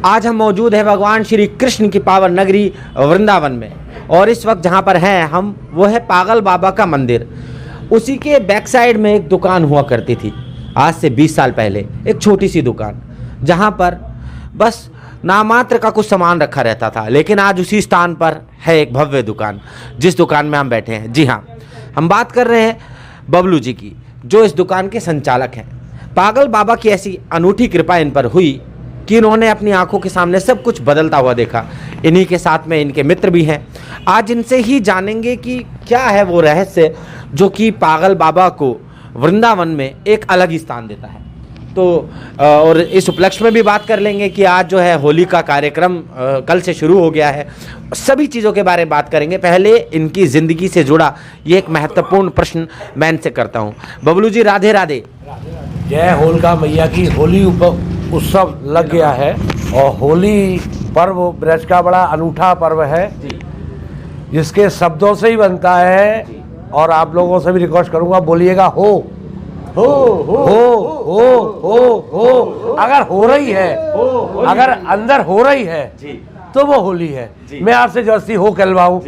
आज हम मौजूद हैं भगवान श्री कृष्ण की पावन नगरी वृंदावन में, और इस वक्त जहाँ पर हैं हम वो है पागल बाबा का मंदिर। उसी के बैक साइड में एक दुकान हुआ करती थी आज से 20 साल पहले, एक छोटी सी दुकान जहाँ पर बस नामात्र का कुछ सामान रखा रहता था। लेकिन आज उसी स्थान पर है एक भव्य दुकान, जिस दुकान में हम बैठे हैं। जी हाँ, हम बात कर रहे हैं बबलू जी की, जो इस दुकान के संचालक हैं। पागल बाबा की ऐसी अनूठी कृपा इन पर हुई कि इन्होंने अपनी आंखों के सामने सब कुछ बदलता हुआ देखा। इन्हीं के साथ में इनके मित्र भी हैं। आज इनसे ही जानेंगे कि क्या है वो रहस्य जो कि पागल बाबा को वृंदावन में एक अलग ही स्थान देता है। तो और इस उपलक्ष्य में भी बात कर लेंगे कि आज जो है होली का कार्यक्रम कल से शुरू हो गया है। सभी चीज़ों के बारे में बात करेंगे। पहले इनकी ज़िंदगी से जुड़ा ये एक महत्वपूर्ण प्रश्न मैं इनसे करता हूँ। बबलू जी, राधे राधे। जय होलिका मैया की। होली उत्सव लग गया है और होली पर्व ब्रज का बड़ा अनूठा पर्व है जिसके शब्दों से ही बनता है। और आप लोगों से भी रिक्वेस्ट करूंगा, बोलिएगा हो हो हो हो हो हो। अगर हो रही है, अगर अंदर हो रही है तो वो होली है। मैं आपसे जर्सी हो कहलवाऊं,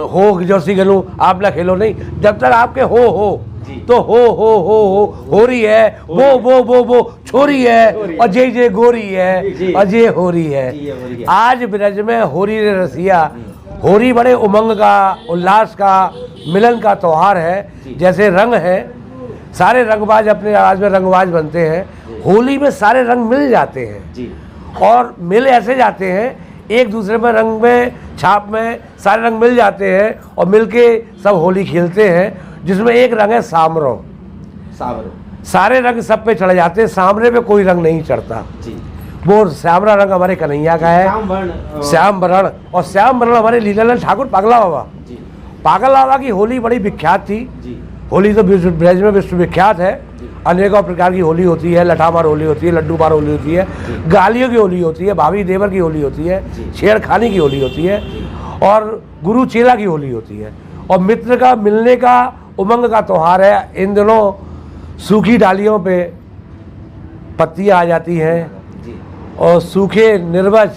हो जर्सी खेलूं, आप ना खेलो नहीं। जब तक आपके हो तो हो रही है, वो छोरी है, और जय जय गोरी है, और जय हो रही है। आज ब्रज में होरी रसिया, होली बड़े उमंग का, उल्लास का, मिलन का त्योहार है। जैसे रंग है, सारे रंगबाज अपने आज में रंगबाज बनते हैं। होली में सारे रंग मिल जाते हैं और मिल ऐसे जाते हैं, एक दूसरे में रंग में, छाप में सारे रंग मिल जाते हैं और मिलके सब होली खेलते हैं। जिसमें एक रंग है सामरो। सारे रंग सब पे चढ़ जाते हैं, सामरे पे कोई रंग नहीं चढ़ता। वो श्यामरा रंग हमारे कन्हैया का है, श्याम वर्ण। और श्याम वर्ण हमारे लीलालाल ठाकुर पागला बाबा। पागल बाबा की होली बड़ी विख्यात थी। होली तो ब्रज में विश्व विख्यात है। अनेकों प्रकार की होली होती है। लठामार होली होती है, लड्डू बार होली होती है, गालियों की होली होती है, भाभी देवर की होली होती है, छेड़खानी की होली होती है, और गुरु चेला की होली होती है। और मित्र का मिलने का उमंग का त्योहार है। इन दिनों सूखी डालियों पे पत्तियां आ जाती हैं और सूखे निर्वज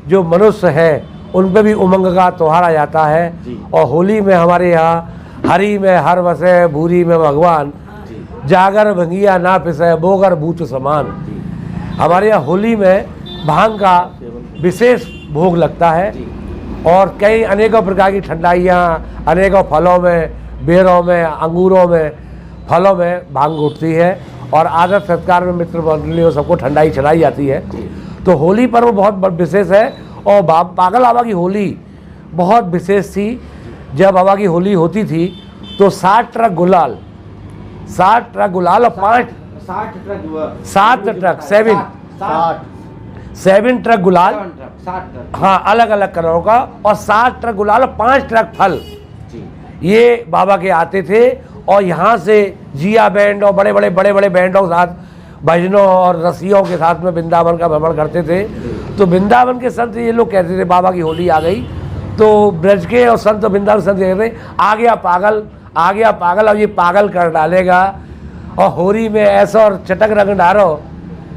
जो मनुष्य हैं उन पे भी उमंग का त्योहार आ जाता है। और होली में हमारे यहाँ हरी में हर वसे, भूरी में भगवान, जागर भंगिया ना पिसे, बोगर बूच समान। हमारे यहाँ होली में भांग का विशेष भोग लगता है और कई अनेकों प्रकार की ठंडाइयाँ, अनेकों फलों में, बेरों में, अंगूरों में, फलों में भांग उठती है। और आदर सत्कार में मित्र मंडलियों सबको ठंडाई चलाई जाती है। तो होली पर्व बहुत विशेष है। और पागल बाबा की होली बहुत विशेष थी। जब बाबा की होली होती थी तो 60 ट्रक गुलाल, 60 ट्रक गुलाल और 7 ट्रक गुलाल, हाँ, अलग अलग कलरों का, और 7 ट्रक गुलाल और 5 ट्रक फल, ये बाबा के आते थे। और यहाँ से जिया बैंड और बड़े बड़े बैंडों के साथ, भजनों और रसियों के साथ में वृंदावन का भ्रमण करते थे। तो वृंदावन के संत ये लोग कहते थे बाबा की होली आ गई, तो ब्रज के और संत वृंदावन संत कहते थे आ गया पागल, अब ये पागल कर डालेगा। और होली में ऐसा और चटक रंग डालो,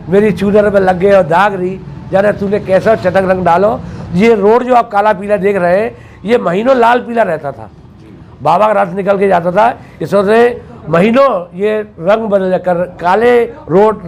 मेरी चूनर में लग गए और दाग रही, जाने तूने कैसा चटक रंग डालो। ये रोड जो आप काला पीला देख रहे हैं, ये महीनों लाल पीला रहता था। बाबा का रथ निकल के जाता था, इस वजह से महीनों ये रंग बदल कर काले रोड,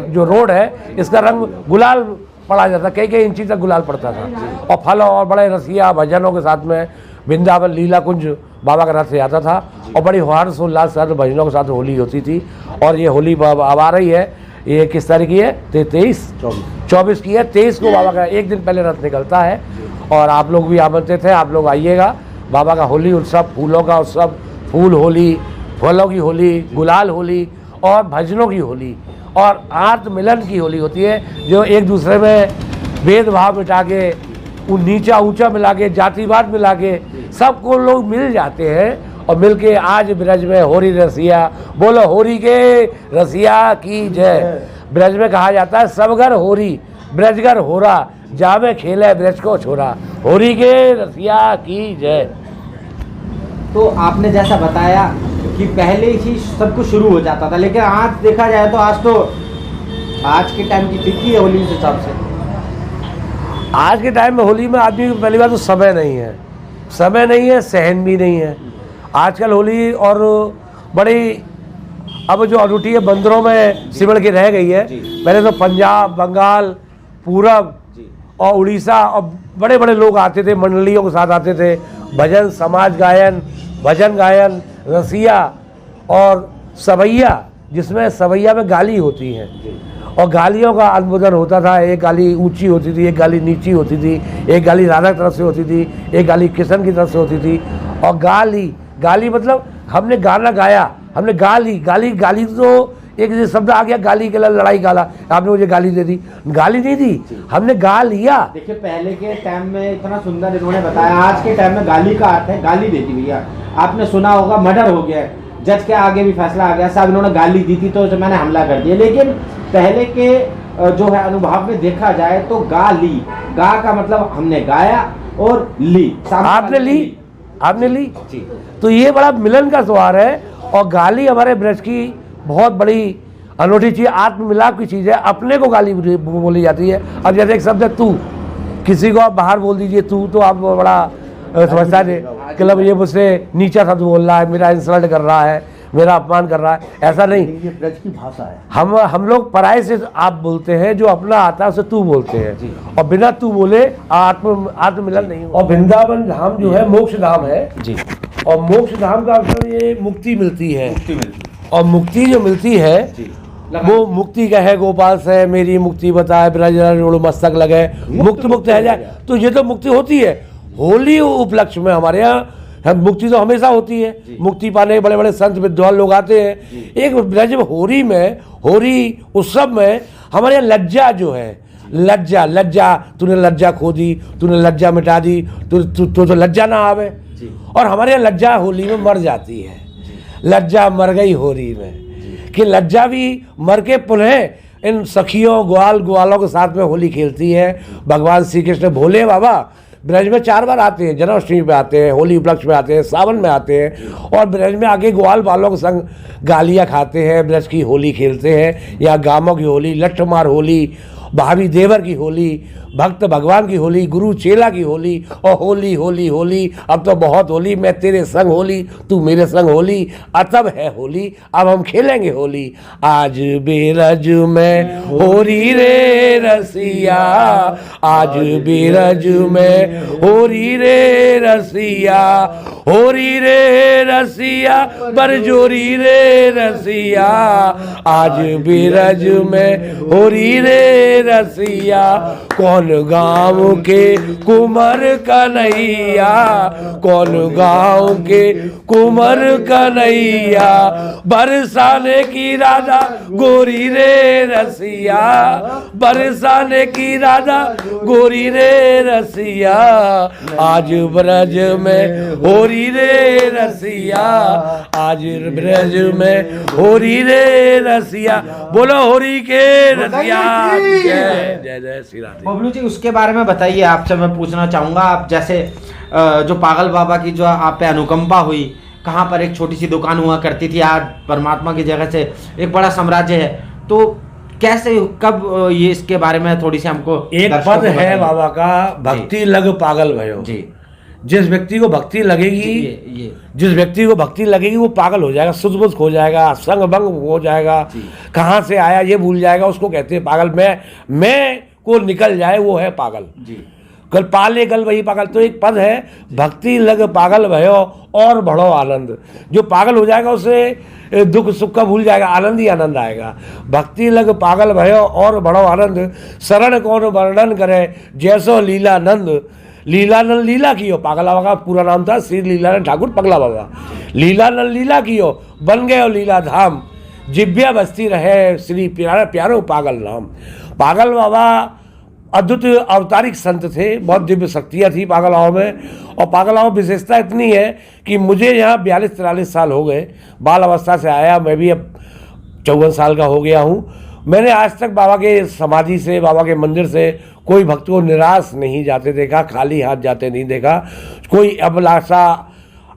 जो रोड है इसका रंग गुलाल पड़ा जाता, कई इंची तक गुलाल पड़ता था। और फलों और बड़े रसिया भजनों के साथ में वृंदावन लीला कुंज बाबा का रथ से आता था और बड़ी हर्ष उल्लास के साथ भजनों के साथ होली होती थी। और ये होली अब आ रही है, ये किस तारीख की है? 24 की है। 23 को बाबा का एक दिन पहले रथ निकलता है और आप लोग भी आमंत्रित हैं, आप लोग आइएगा। बाबा का होली उत्सव, फूलों का उत्सव, फूल होली, फलों की होली, गुलाल होली और भजनों की होली और आत्म मिलन की होली होती है, जो एक दूसरे में भेदभाव मिटा के, नीचा ऊंचा मिला के, जातिवाद मिला के सबको लोग मिल जाते हैं। और मिलके आज ब्रज में होरी रसिया, बोलो होरी के रसिया की जय। ब्रज में कहा जाता है सब घर होरी, ब्रजगर होरा, जामे खेले ब्रज को छोरा, होरी के रसिया की जय। तो आपने जैसा बताया कि पहले ही सब कुछ शुरू हो जाता था, लेकिन आज देखा जाए तो आज के टाइम की फिक्की है होली के हिसाब से। आज के टाइम में होली में आदमी को पहली बात तो समय नहीं है, समय नहीं है, सहन भी नहीं है। आजकल होली और बड़ी अब जो अनूठी है बंदरों में सिमट के रह गई है। पहले तो पंजाब, बंगाल, पूरब और उड़ीसा और बड़े बड़े लोग आते थे, मंडलियों के साथ आते थे, भजन, समाज गायन, भजन गायन, रसिया और सवैया, जिसमें सवैया में गाली होती है और गालियों का अनुमोदन होता था। एक गाली ऊंची होती थी, एक गाली नीची होती थी, एक गाली राधा की तरफ से होती थी, एक गाली कृष्ण की तरफ से होती थी। और गाली मतलब हमने गाना गाया, हमने गाली तो एक शब्द आ गया, गाली के लड़ाई गाला, आपने मुझे गाली दे दी, गाली नहीं दी, हमने गा लिया। देखिए पहले के टाइम में इतना सुंदर इन्होंने बताया, आज के टाइम में गाली का अर्थ है गाली देती भैया। आपने सुना होगा मर्डर हो गया, जज के आगे भी फैसला आ गया, साहब इन्होंने गाली दी थी तो मैंने हमला कर दिया। लेकिन पहले के जो है अनुभव में देखा जाए तो गा का मतलब हमने गाया और आपने ली तो ये बड़ा मिलन का त्योहार है। और गाली हमारे ब्रज की बहुत बड़ी अनूठी चीज, आत्ममिलाप की चीज है। अपने को गाली बोली जाती है। अब जैसे एक शब्द है तू, किसी को आप बाहर बोल दीजिए तू, तो आप बड़ा समझता है कि मतलब ये मुझसे नीचा शब्द बोल रहा है, मेरा इंसल्ट कर रहा है, मेरा अपमान कर रहा है। ऐसा नहीं, ये ब्रज की भाषा है। हम लोग पराये से आप बोलते हैं, जो अपना आता है उसे तू बोलते हैं और बिना तू बोले आत्ममिलन नहीं। और वृंदावन धाम जो है मोक्ष धाम है जी। और मोक्ष धाम का अवसर ये मुक्ति मिलती है। और मुक्ति जो मिलती है वो मुक्ति का है, गोपाल से मेरी मुक्ति बताए, ब्रज मस्तक लगे, मुक्त है जाए। तो ये तो मुक्ति होती है होली उपलक्ष्य में। हमारे यहाँ मुक्ति तो हमेशा होती है, मुक्ति पाने बड़े बड़े संत विद्वान लोग आते हैं। एक ब्रज होली उत्सव में हमारे यहाँ लज्जा जो है, लज्जा तूने लज्जा खो दी, तूने लज्जा मिटा दी, तो लज्जा ना आवे। और हमारे यहाँ लज्जा होली में मर जाती है, लज्जा मर गई होली में, कि लज्जा भी मर के पुनः इन सखियों ग्वालों के साथ में होली खेलती है। भगवान श्री कृष्ण भोले बाबा ब्रज में 4 बार आते हैं, जन्माष्टमी पे आते हैं, होली उपलक्ष्य में आते हैं, सावन में आते हैं और ब्रज में आके ग्वाल वालों के संग गालियाँ खाते हैं, ब्रज की होली खेलते हैं। या गामों की होली, लठमार होली, भाभी देवर की होली, भक्त भगवान की होली, गुरु चेला की होली। और होली अब तो बहुत होली, मैं तेरे संग होली, तू मेरे संग होली, अतब है होली, अब हम खेलेंगे होली। आज बेरज में होरी रे रसिया, आज बेरज में होरी रे रसिया, होरी रे रसिया बरजोरी रे रसिया, आज बेरज में होरी रे रसिया। कौन गाँव के कुंवर कन्हैया, कौन गाँव के कुंवर कन्हैया, बरसाने की राधा गोरी रे रसिया, बरसाने की राधा गोरी रे रसिया, आज ब्रज में होरी रे रसिया, आज ब्रज में होरी रे रसिया। बोलो होरी के रसिया, जय जय जय श्री राधे। बबलू जी उसके बारे में बताइए, आपसे मैं पूछना चाहूँगा। आप जैसे जो पागल बाबा की जो आप पे अनुकंपा हुई, कहाँ पर एक छोटी सी दुकान हुआ करती थी, आज परमात्मा की जगह से एक बड़ा साम्राज्य है, तो कैसे कब ये इसके बारे में थोड़ी सी हमको। एक पद है बाबा का, भक्ति लग पागल भयो जी। जिस व्यक्ति को भक्ति लगेगी, जिस व्यक्ति को भक्ति लगेगी वो पागल हो जाएगा, सुध खो जाएगा, संग भंग हो जाएगा, कहाँ से आया ये भूल जाएगा, उसको कहते हैं पागल। मैं को निकल जाए वो है पागल जी। कल पाले कल वही पागल। तो एक पद है, भक्ति लग पागल भयो और बढ़ो आनंद। जो पागल हो जाएगा उसे दुख सुख का भूल जाएगा, आनंद ही आनंद आएगा। भक्ति लग पागल भयो और बढ़ो आनंद, शरण कौन वर्णन करे जैसो लीलानंद। लीलानंद लीला कियो, पागल बाबा का पूरा नाम था श्री लीलानंद ठाकुर पगला बाबा। लीलानंद लीला कियो, बन गए लीला धाम, जिब्या बस्ती रहे श्री प्यारो पागल नाम। पागल बाबा अद्भुत अवतारिक संत थे, बहुत दिव्य शक्तियाँ थी पागल बाबा में। और पागल बाबा विशेषता इतनी है कि मुझे यहाँ 42-43 साल हो गए, बाल अवस्था से आया, मैं भी अब 54 साल का हो गया हूँ। मैंने आज तक बाबा के समाधि से, बाबा के मंदिर से कोई भक्त को निराश नहीं जाते देखा, खाली हाथ जाते नहीं देखा। कोई अभिलाषा,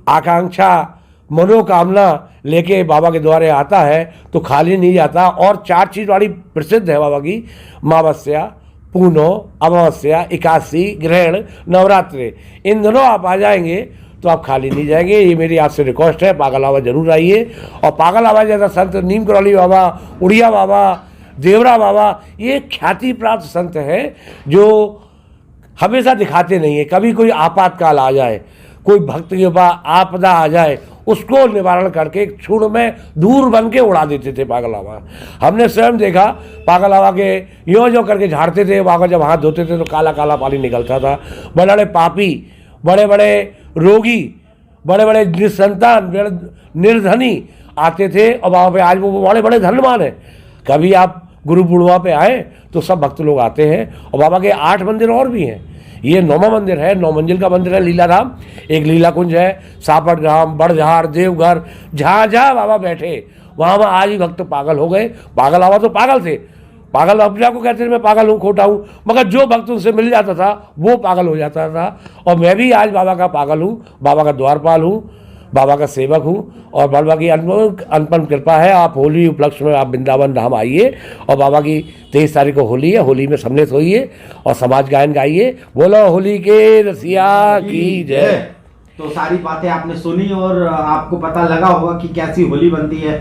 आकांक्षा, मनोकामना लेके बाबा के द्वारे आता है तो खाली नहीं जाता। और 4 चीज़ बड़ी प्रसिद्ध है बाबा की, मावस्या, पूनो, अमावस्या, एकादशी, ग्रहण, नवरात्रि, इन दिनों आप आ जाएंगे तो आप खाली नहीं जाएंगे। ये मेरी आपसे रिक्वेस्ट है, पागल बाबा जरूर आइए। और पागल बाबा जैसा संत नीम करौली बाबा, उड़िया बाबा, देवरा बाबा, ये ख्याति प्राप्त संत हैं जो हमेशा दिखाते नहीं है। कभी कोई आपातकाल आ जाए, कोई भक्त के पास आपदा आ जाए, उसको निवारण करके एक क्षण में दूर बन के उड़ा देते थे पागल बाबा। हमने स्वयं देखा पागल बाबा के यों जो करके झाड़ते थे, बाबा जब हाथ धोते थे तो काला काला पानी निकलता था। बड़े बड़े पापी, बड़े बड़े रोगी, बड़े बड़े निसंतान, निर्धनी आते थे और बाबा पे आज वो बड़े बड़े धनवान हैं। कभी आप गुरु पूर्णिमा पे आए तो सब भक्त लोग आते हैं। और बाबा के 8 मंदिर और भी हैं। ये 9वां मंदिर है, 9 मंजिल का मंदिर है लीलाधाम। एक लीला कुंज है, सापट धाम, बड़झाड़, देवघर, जहाँ जहाँ बाबा बैठे वहाँ वहाँ आज ही भक्त पागल हो गए। पागल बाबा तो पागल थे, पागल अपने आप को कहते थे मैं पागल हूँ, खोटा हूँ, मगर जो भक्त उनसे मिल जाता था वो पागल हो जाता था। और मैं भी आज बाबा का पागल हूँ, बाबा का द्वारपाल हूँ, बाबा का सेवक हूँ। और बाबा की अनुपम कृपा है। आप होली उपलक्ष्य में आप वृंदावन धाम आइए और बाबा की 23 तारीख को होली है, होली में सम्मिलित होइए और समाज गायन गाइए। बोलो होली के रसिया की जय। तो सारी बातें आपने सुनी और आपको पता लगा होगा कि कैसी होली बनती है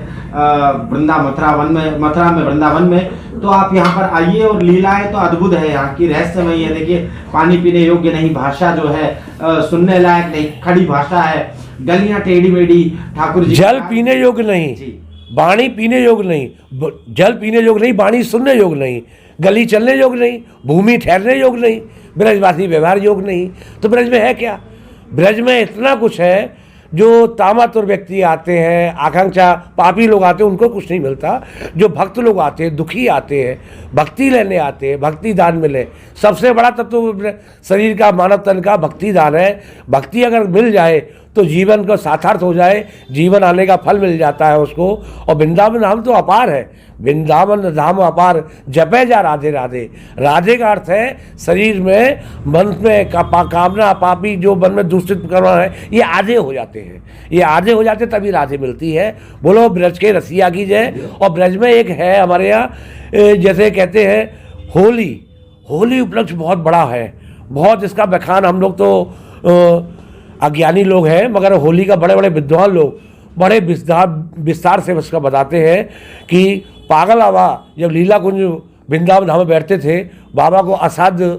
मथुरा में वृंदावन में। तो आप यहाँ पर आइए और लीलाएं तो अद्भुत है यहाँ की, रहस्यमयी है। देखिए पानी पीने योग्य नहीं, भाषा जो है सुनने लायक नहीं, खड़ी भाषा है, गलियां टेढ़ी मेढ़ी, ठाकुर जी जल पीने योग्य नहीं, वाणी पीने योग्य नहीं, जल पीने योग्य नहीं, वाणी सुनने योग्य नहीं, गली चलने योग्य नहीं, भूमि ठहरने योग्य नहीं, ब्रजवासी व्यवहार योग्य नहीं। तो ब्रज में है क्या? ब्रज में इतना कुछ है जो तामातुर व्यक्ति आते हैं, आकांक्षा पापी लोग आते हैं, उनको कुछ नहीं मिलता। जो भक्त लोग आते हैं, दुखी आते हैं, भक्ति लेने आते हैं, भक्ति दान मिले। सबसे बड़ा तत्व शरीर का, मानव तन का भक्ति दान है। भक्ति अगर मिल जाए तो जीवन का सार्थक हो जाए, जीवन आने का फल मिल जाता है उसको। और वृंदावन धाम तो अपार है, वृंदावन धाम अपार, जपे जा राधे राधे। राधे का अर्थ है शरीर में, मन में कामना पापी जो मन में दूषित करना है, ये आधे हो जाते हैं। ये आधे हो जाते तभी राधे मिलती है। बोलो ब्रज के रसिया की जय। और ब्रज में एक है हमारे यहाँ, जैसे कहते हैं होली, होली उपलक्ष्य बहुत बड़ा है, बहुत इसका बखान हम लोग तो अज्ञानी लोग हैं, मगर होली का बड़े बड़े विद्वान लोग बड़े विस्तार से उसका बताते हैं कि पागल बाबा जब लीला कुंज वृंदावन धाम में बैठते थे, बाबा को असाध्य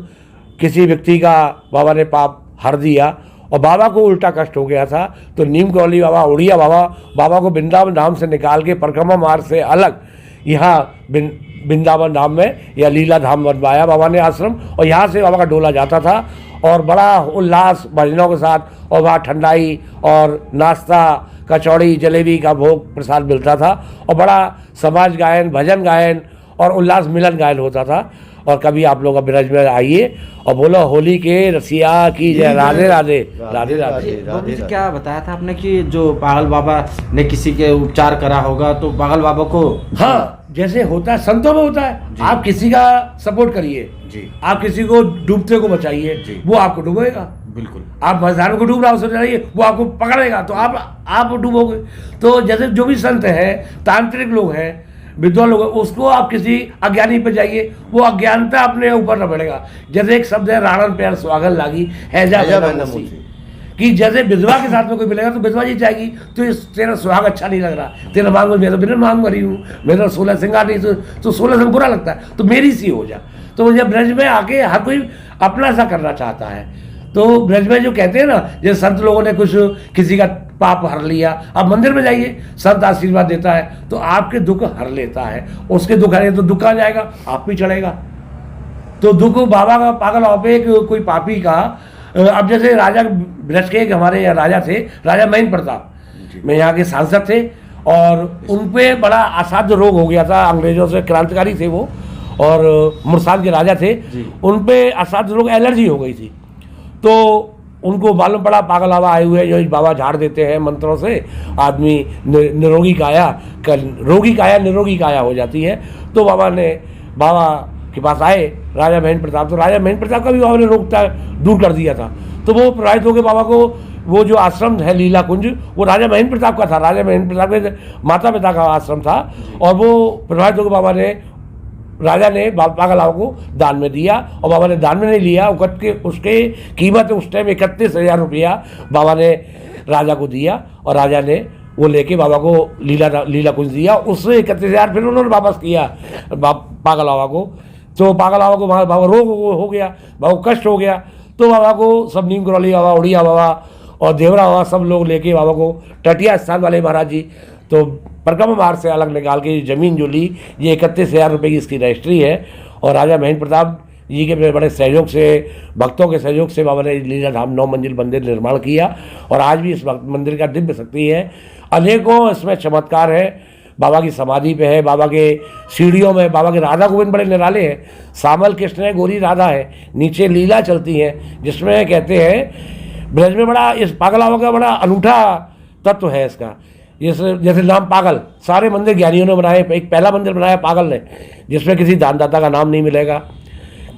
किसी व्यक्ति का बाबा ने पाप हर दिया और बाबा को उल्टा कष्ट हो गया था। तो नीम करौली बाबा, उड़िया बाबा, बाबा को वृंदावन धाम से निकाल के परिक्रमा मार्ग से अलग यहाँ वृंदावन धाम में या लीला धाम बनवाया बाबा ने आश्रम। और यहाँ से बाबा का डोला जाता था और बड़ा उल्लास भजनों के साथ, और वहाँ ठंडाई और नाश्ता, कचौड़ी, जलेबी का भोग प्रसाद मिलता था और बड़ा समाज गायन, भजन गायन और उल्लास मिलन गायन होता था। और कभी आप लोग ब्रज में आइए और बोलो होली के रसिया की जय। राधे राधे राधे राधे। बाबू जी क्या बताया था आपने कि जो पागल बाबा ने किसी के उपचार करा होगा, तो पागल बाबा को, हाँ, जैसे होता है संतों में होता है, आप किसी का सपोर्ट करिए जी, आप किसी को डूबते को बचाइए, वो आपको डूबेगा। बिल्कुल। आप मझधार को डूब रहा हो जाइए, वो आपको पकड़ेगा तो आप डूबोगे। तो जैसे जो भी संत है, तांत्रिक लोग हैं, विद्वान लोग, उसको आप किसी अज्ञानी पे जाइए, वो अज्ञानता अपने ऊपर न बढ़ेगा। जैसे एक शब्द है, राणन प्यार सुहागन लागी हैजा कि जैसे विधवा के साथ में कोई मिलेगा तो विधवा जी जाएगी, तो तेरा सुहाग अच्छा नहीं लग रहा, तेरा मांग में, बिना मांग मरी हूँ, मेरा 16 श्रृंगार नहीं, तो 16 श्रृंगार बुरा लगता है, तो मेरी सी हो जा। तो जब ब्रज में आके हर कोई अपना सा करना चाहता है, तो ब्रज में जो कहते हैं ना, जैसे संत लोगों ने कुछ किसी का पाप हर लिया, आप मंदिर में जाइए, संत आशीर्वाद देता है तो आपके दुख हर लेता है। उसके दुख हरे तो दुख आ जाएगा, आप भी चढ़ेगा। तो दुख बाबा का पागल पे कोई पापी का, अब जैसे राजा ब्रज के हमारे यहाँ राजा थे, राजा महेंद्र प्रताप, में यहाँ के सांसद थे और उन पे बड़ा असाध्य रोग हो गया था। अंग्रेजों से क्रांतिकारी थे वो और मुरसाद के राजा थे, उन पे असाध्य रोग, एलर्जी हो गई थी। तो उनको मालूम पड़ा पागल बाबा आए हुए, जो बाबा झाड़ देते हैं मंत्रों से, आदमी निरोगी काया, रोगी काया निरोगी काया हो जाती है। तो बाबा के पास आए राजा महेंद्र प्रताप, तो राजा महेंद्र प्रताप का भी बाबा ने रोग दूर कर दिया था। तो वो प्रभावित हो गए बाबा को, वो जो आश्रम है लीला कुंज, वो राजा महेंद्र प्रताप का था, राजा महेंद्र प्रताप के माता पिता का आश्रम था। और वो प्रभावित होकर बाबा ने राजा ने पागल बाबा को दान में दिया, और बाबा ने दान में नहीं लिया, उसके कीमत उस टाइम 31,000 रुपया बाबा ने राजा को दिया, और राजा ने वो लेके बाबा को लीला कुंज दिया। उससे 31,000 फिर उन्होंने वापस किया पागल बाबा को। तो पागल बाबा को बाबा रोग हो गया, बाबा को कष्ट हो गया, तो बाबा को सब नीम करौली बाबा, उड़िया बाबा और देवरा बाबा सब लोग लेके बाबा को टटिया स्थान वाले महाराज जी तो परकम मार्ग से अलग निकाल के ज़मीन जो ली, ये 31,000 रुपये की इसकी रजिस्ट्री है। और राजा महेंद्र प्रताप जी के बड़े सहयोग से, भक्तों के सहयोग से बाबा ने लीला धाम 9 मंजिल मंदिर निर्माण किया, और आज भी इस मंदिर का दिव्य शक्ति है। अनेकों इसमें चमत्कार है। बाबा की समाधि पे है, बाबा के सीढ़ियों में बाबा के राधा गोविंद बड़े निराले हैं। सामल कृष्ण है, गोरी राधा है, नीचे लीला चलती है, जिसमें कहते हैं ब्रज में बड़ा इस पागल बाबा का बड़ा अनूठा तत्व है इसका। जैसे नाम पागल सारे मंदिर ज्ञानियों ने बनाए, एक पहला मंदिर बनाया पागल ने, जिसमें किसी दानदाता का नाम नहीं मिलेगा,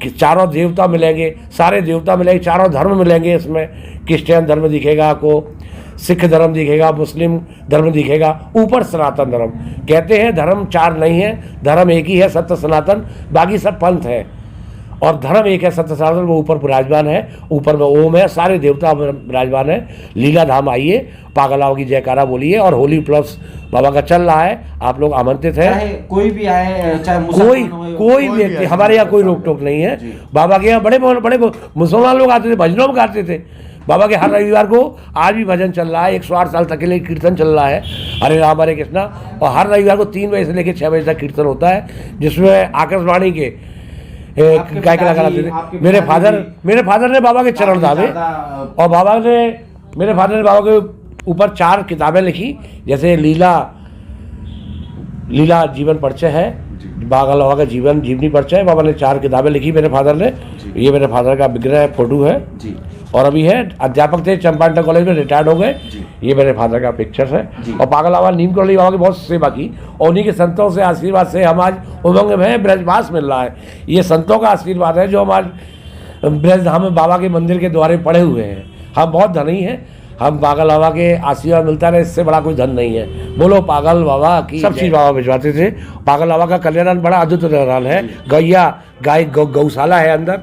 कि चारों देवता मिलेंगे, सारे देवता मिलेंगे, चारों धर्म मिलेंगे इसमें। क्रिश्चियन धर्म दिखेगा आपको, सिख धर्म दिखेगा, मुस्लिम धर्म दिखेगा, ऊपर सनातन धर्म। कहते हैं धर्म 4 नहीं है, धर्म एक ही है, सत्य सनातन, बाकी सब पंथ है, और धर्म एक है सत्य सनातन, वो ऊपर विराजमान है, ऊपर में ओम है, सारे देवता विराजमान है। लीला धाम आइए, पागल बाबा की जयकारा बोलिए, और होली प्लस बाबा का चल रहा है, आप लोग आमंत्रित हैं। चाहे कोई भी आए, चाहे कोई व्यक्ति, हमारे यहाँ कोई रोक टोक नहीं है। बाबा के यहाँ बड़े बड़े मुसलमान लोग आते थे, भजनों में गाते थे। बाबा के हर रविवार को आज भी भजन चल रहा है, 108 साल तक के लिए कीर्तन चल रहा है, हरे राम हरे कृष्णा, और हर रविवार को 3 बजे से लेकर 6 बजे तक कीर्तन होता है, जिसमें आकाशवाणी के गाय कलाकार आते थे। मेरे फादर ने बाबा के चरण दाबे, और मेरे फादर ने बाबा के ऊपर 4 किताबें लिखी, जैसे लीला जीवन परिचय है, पागल बाबा का जीवनी परिचय है, बाबा ने 4 किताबें लिखी मेरे फादर ने। ये मेरे फादर का विग्रह फोटो है जी। और अभी है, अध्यापक थे चंपारण कॉलेज में, रिटायर्ड हो गए। ये मेरे फादर का पिक्चर्स है। और पागल बाबा नीम करौली बाबा की बहुत सेवा की, और उन्हीं के संतों से आशीर्वाद से हम आज उमंग में ब्रजवास मिल रहा है। ये संतों का आशीर्वाद है जो हम आज ब्रज धाम में बाबा के मंदिर के द्वारे पड़े हुए हैं। हम बहुत धनी हैं, हम पागल बाबा के आशीर्वाद मिलता रहे, इससे बड़ा कोई धन नहीं है। बोलो पागल बाबा की। सब चीज़ बाबा भिजवाते थे। पागल बाबा का कल्याण बड़ा अद्भुत कल्याण है। गौशाला है अंदर,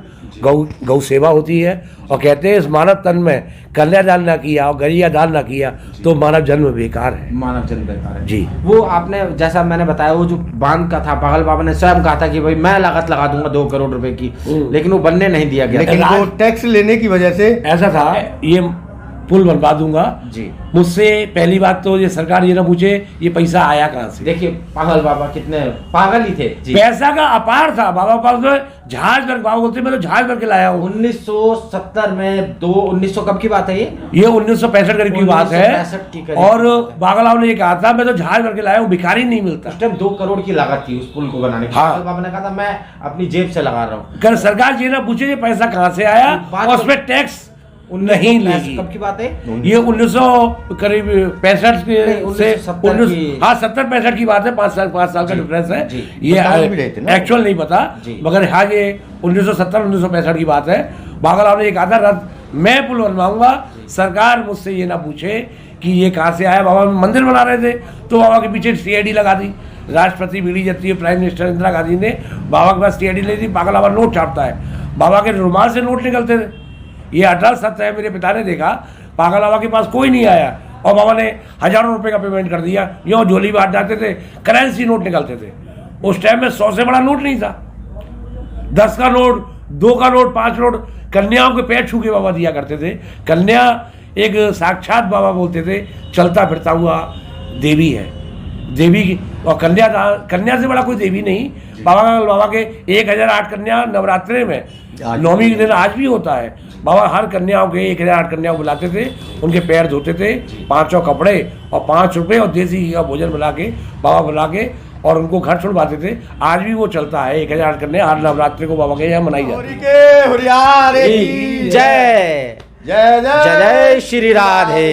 गौ सेवा होती है, और कहते हैं इस मानव तन में कन्यादान ना किया और गरिया दान ना किया तो मानव जन्म बेकार है। मानव जन्म बेकार है जी। वो आपने जैसा मैंने बताया, वो जो बांध का था, पागल बाबा ने स्वयं कहा था कि भाई मैं लागत लगा दूंगा 2 करोड़ रुपए की, लेकिन वो बनने नहीं दिया गया। लेकिन वो टैक्स लेने की वजह से ऐसा था, ये पुल बनवा दूंगा जी। मुझसे पहली बात तो ये सरकार ये ना पूछे ये पैसा आया कहाँ से। देखिए पागल बाबा कितने पागल ही थे जी। पैसा का अपार था बाबा पास में, जहाज भर, बाबा बोलते मैं तो जहाज भर के लाया हूँ। 1970 में 1900 कब की बात है ये 1965 करीब की बात है। और पागल बाबा ने ये कहा था मैं तो जहाज भर के लाया हूँ, भिखारी नहीं मिलता। उस टाइम 2 करोड़ की लागत थी उस पुल को बनाने की। पागल बाबा ने कहा था मैं अपनी जेब से लगा रहा हूँ। कर सरकार ये ना पूछे ये पैसा कहाँ से आया, और उसमें टैक्स नहीं लेगी। कब की बात है ये 1965 से 70-65 की बात है। 5 साल का डिफरेंस है। ये एक्चुअल नहीं पता, मगर हाँ ये 1970-1965 की बात है। पागल बाबा ने ये कहा था रथ मैं पुल बनवाऊंगा, सरकार मुझसे ये ना पूछे कि ये कहाँ से आया। बाबा मंदिर बना रहे थे तो बाबा के पीछे CID लगा दी। राष्ट्रपति B D Jatti prime minister Indira Gandhi ने बाबा के पास CID ले दी। पागल बाबा नोट छापता है, बाबा के रुमाल से नोट निकलते थे। ये अटल सत्य है, मेरे पिता ने देखा। पागल बाबा के पास कोई नहीं आया और बाबा ने हजारों रुपए का पेमेंट कर दिया। यूँ झोली बांट जाते थे, करेंसी नोट निकलते थे। उस टाइम में 100 से बड़ा नोट नहीं था। 10 का नोट, 2 का नोट, 5 नोट कन्याओं के पैर छू के बाबा दिया करते थे। कन्या एक साक्षात बाबा बोलते थे चलता फिरता हुआ देवी है, देवी की। और कन्या से बड़ा कोई देवी नहीं। बाबा के 1008 कन्या नवरात्रे में 9वीं दिन आज भी होता है। बाबा हर कन्याओं के 1008 कन्याओं बुलाते थे, उनके पैर धोते थे, 5 कपड़े और 5 रुपए और देसी घी का भोजन बना के बाबा बुला के और उनको घर छुड़वाते थे। आज भी वो चलता है। 1008 कन्या हर नवरात्रि को बाबा के यहाँ मनाई जाती है। जय जय जय श्री राधे।